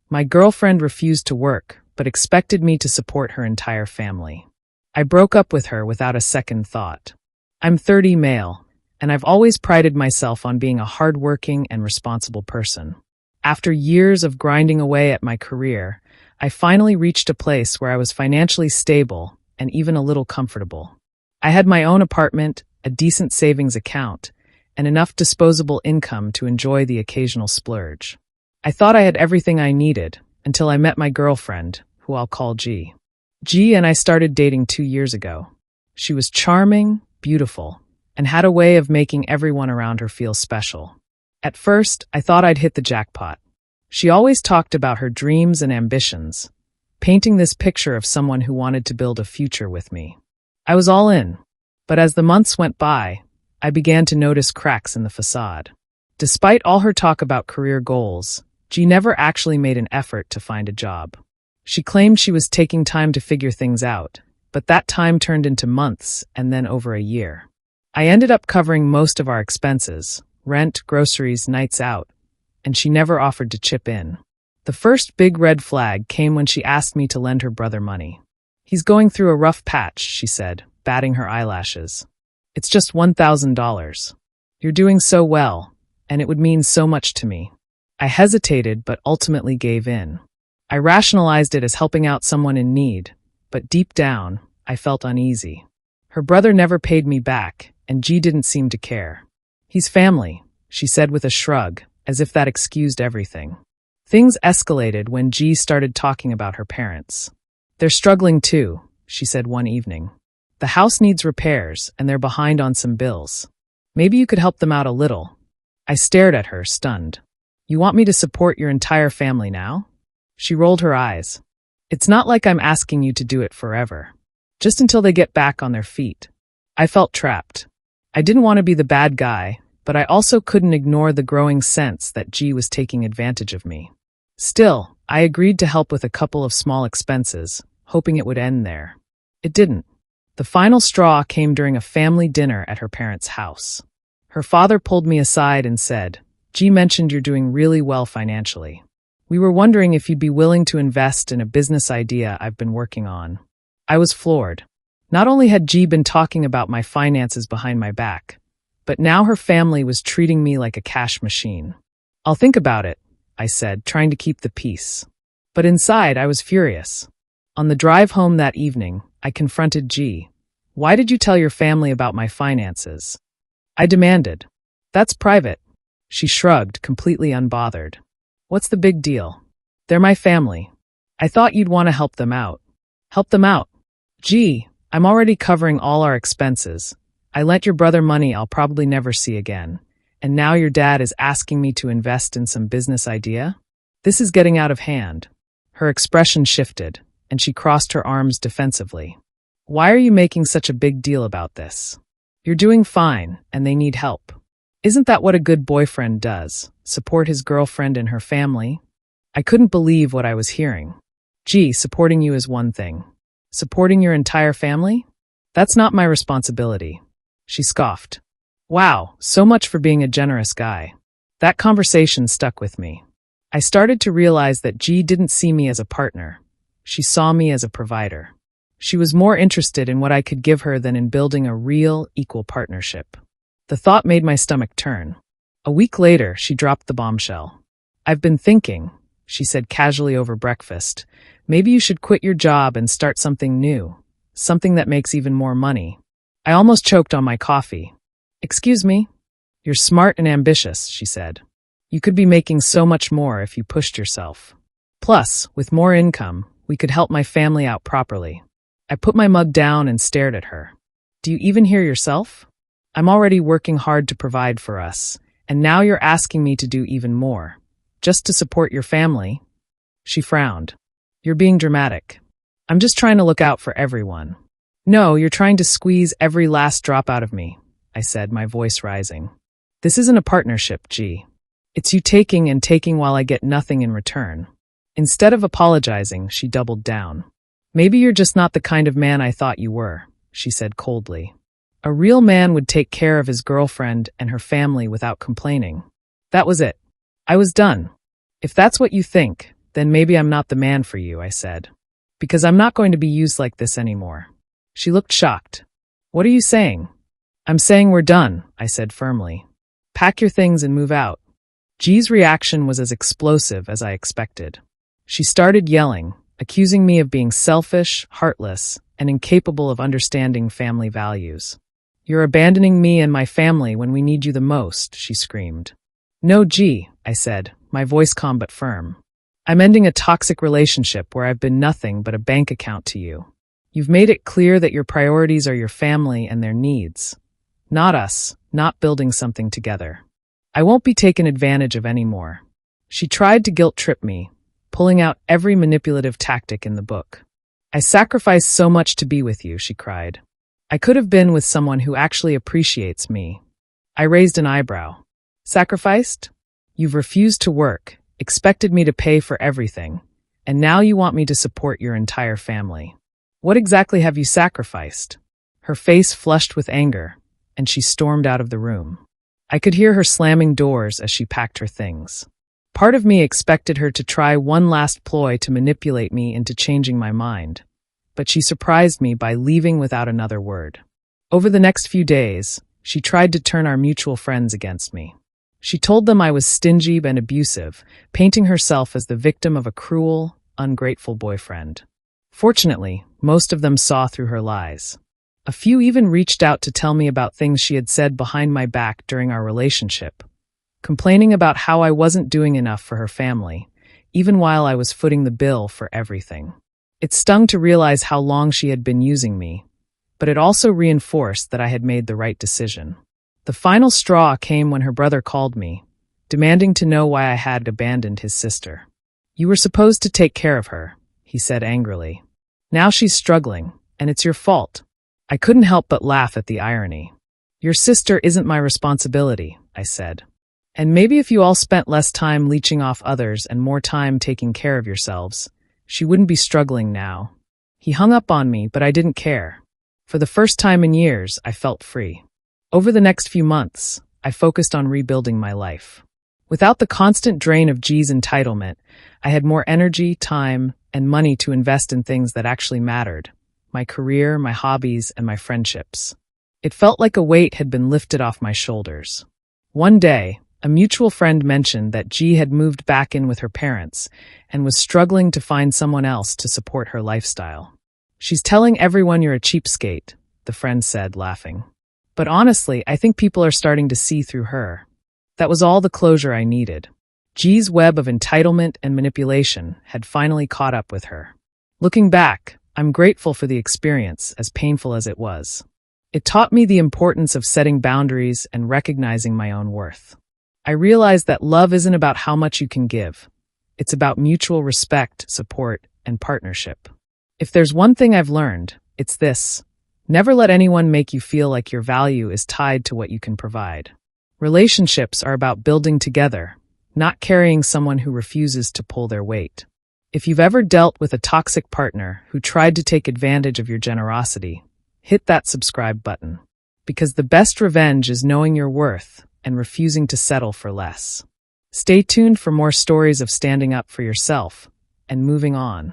My girlfriend refused to work, but expected me to support her entire family. I broke up with her without a second thought. I'm 30 male, and I've always prided myself on being a hardworking and responsible person. After years of grinding away at my career, I finally reached a place where I was financially stable and even a little comfortable. I had my own apartment, a decent savings account, and enough disposable income to enjoy the occasional splurge. I thought I had everything I needed until I met my girlfriend, who I'll call G. G and I started dating 2 years ago. She was charming, beautiful, and had a way of making everyone around her feel special. At first, I thought I'd hit the jackpot. She always talked about her dreams and ambitions, painting this picture of someone who wanted to build a future with me. I was all in, but as the months went by, I began to notice cracks in the facade. Despite all her talk about career goals, G never actually made an effort to find a job. She claimed she was taking time to figure things out, but that time turned into months and then over a year. I ended up covering most of our expenses, rent, groceries, nights out, and she never offered to chip in. The first big red flag came when she asked me to lend her brother money. He's going through a rough patch, she said, batting her eyelashes. It's just $1,000. You're doing so well, and it would mean so much to me. I hesitated, but ultimately gave in. I rationalized it as helping out someone in need, but deep down, I felt uneasy. Her brother never paid me back, and G didn't seem to care. He's family, she said with a shrug, as if that excused everything. Things escalated when G started talking about her parents. They're struggling too, she said one evening. The house needs repairs, and they're behind on some bills. Maybe you could help them out a little. I stared at her, stunned. You want me to support your entire family now? She rolled her eyes. It's not like I'm asking you to do it forever. Just until they get back on their feet. I felt trapped. I didn't want to be the bad guy, but I also couldn't ignore the growing sense that G was taking advantage of me. Still, I agreed to help with a couple of small expenses, hoping it would end there. It didn't. The final straw came during a family dinner at her parents' house. Her father pulled me aside and said, G mentioned you're doing really well financially. We were wondering if you'd be willing to invest in a business idea I've been working on. I was floored. Not only had G been talking about my finances behind my back, but now her family was treating me like a cash machine. I'll think about it, I said, trying to keep the peace. But inside, I was furious. On the drive home that evening, I confronted G. Why did you tell your family about my finances? I demanded. That's private. She shrugged, completely unbothered. What's the big deal? They're my family. I thought you'd want to help them out. Help them out? Gee, I'm already covering all our expenses. I lent your brother money I'll probably never see again. And now your dad is asking me to invest in some business idea? This is getting out of hand. Her expression shifted, and she crossed her arms defensively. Why are you making such a big deal about this? You're doing fine, and they need help. Isn't that what a good boyfriend does? Support his girlfriend and her family? I couldn't believe what I was hearing. Gee, supporting you is one thing. Supporting your entire family? That's not my responsibility. She scoffed. Wow, so much for being a generous guy. That conversation stuck with me. I started to realize that G didn't see me as a partner. She saw me as a provider. She was more interested in what I could give her than in building a real, equal partnership. The thought made my stomach turn. A week later, she dropped the bombshell. I've been thinking, she said casually over breakfast, maybe you should quit your job and start something new, something that makes even more money. I almost choked on my coffee. Excuse me? You're smart and ambitious, she said. You could be making so much more if you pushed yourself. Plus, with more income, we could help my family out properly. I put my mug down and stared at her. Do you even hear yourself? I'm already working hard to provide for us, and now you're asking me to do even more, just to support your family. She frowned. You're being dramatic. I'm just trying to look out for everyone. No, you're trying to squeeze every last drop out of me, I said, my voice rising. This isn't a partnership, G. It's you taking and taking while I get nothing in return. Instead of apologizing, she doubled down. Maybe you're just not the kind of man I thought you were, she said coldly. A real man would take care of his girlfriend and her family without complaining. That was it. I was done. If that's what you think, Then maybe I'm not the man for you, I said. Because I'm not going to be used like this anymore. She looked shocked. What are you saying? I'm saying we're done, I said firmly. Pack your things and move out. G's reaction was as explosive as I expected. She started yelling, accusing me of being selfish, heartless, and incapable of understanding family values. You're abandoning me and my family when we need you the most, she screamed. No, G, I said, my voice calm but firm. I'm ending a toxic relationship where I've been nothing but a bank account to you. You've made it clear that your priorities are your family and their needs. Not us, not building something together. I won't be taken advantage of anymore. She tried to guilt-trip me, pulling out every manipulative tactic in the book. I sacrificed so much to be with you, she cried. I could have been with someone who actually appreciates me. I raised an eyebrow. Sacrificed? You've refused to work, expected me to pay for everything, and now you want me to support your entire family. What exactly have you sacrificed? Her face flushed with anger, and she stormed out of the room. I could hear her slamming doors as she packed her things. Part of me expected her to try one last ploy to manipulate me into changing my mind, but she surprised me by leaving without another word. Over the next few days, she tried to turn our mutual friends against me. She told them I was stingy and abusive, painting herself as the victim of a cruel, ungrateful boyfriend. Fortunately, most of them saw through her lies. A few even reached out to tell me about things she had said behind my back during our relationship, complaining about how I wasn't doing enough for her family, even while I was footing the bill for everything. It stung to realize how long she had been using me, but it also reinforced that I had made the right decision. The final straw came when her brother called me, demanding to know why I had abandoned his sister. You were supposed to take care of her, he said angrily. Now she's struggling, and it's your fault. I couldn't help but laugh at the irony. Your sister isn't my responsibility, I said. And maybe if you all spent less time leeching off others and more time taking care of yourselves, she wouldn't be struggling now. He hung up on me, but I didn't care. For the first time in years, I felt free. Over the next few months, I focused on rebuilding my life. Without the constant drain of G's entitlement, I had more energy, time, and money to invest in things that actually mattered. My career, my hobbies, and my friendships. It felt like a weight had been lifted off my shoulders. One day, a mutual friend mentioned that G had moved back in with her parents and was struggling to find someone else to support her lifestyle. She's telling everyone you're a cheapskate, the friend said, laughing. But honestly, I think people are starting to see through her. That was all the closure I needed. G's web of entitlement and manipulation had finally caught up with her. Looking back, I'm grateful for the experience, as painful as it was. It taught me the importance of setting boundaries and recognizing my own worth. I realized that love isn't about how much you can give. It's about mutual respect, support, and partnership. If there's one thing I've learned, it's this. Never let anyone make you feel like your value is tied to what you can provide. Relationships are about building together, not carrying someone who refuses to pull their weight. If you've ever dealt with a toxic partner who tried to take advantage of your generosity, hit that subscribe button. Because the best revenge is knowing your worth and refusing to settle for less. Stay tuned for more stories of standing up for yourself and moving on.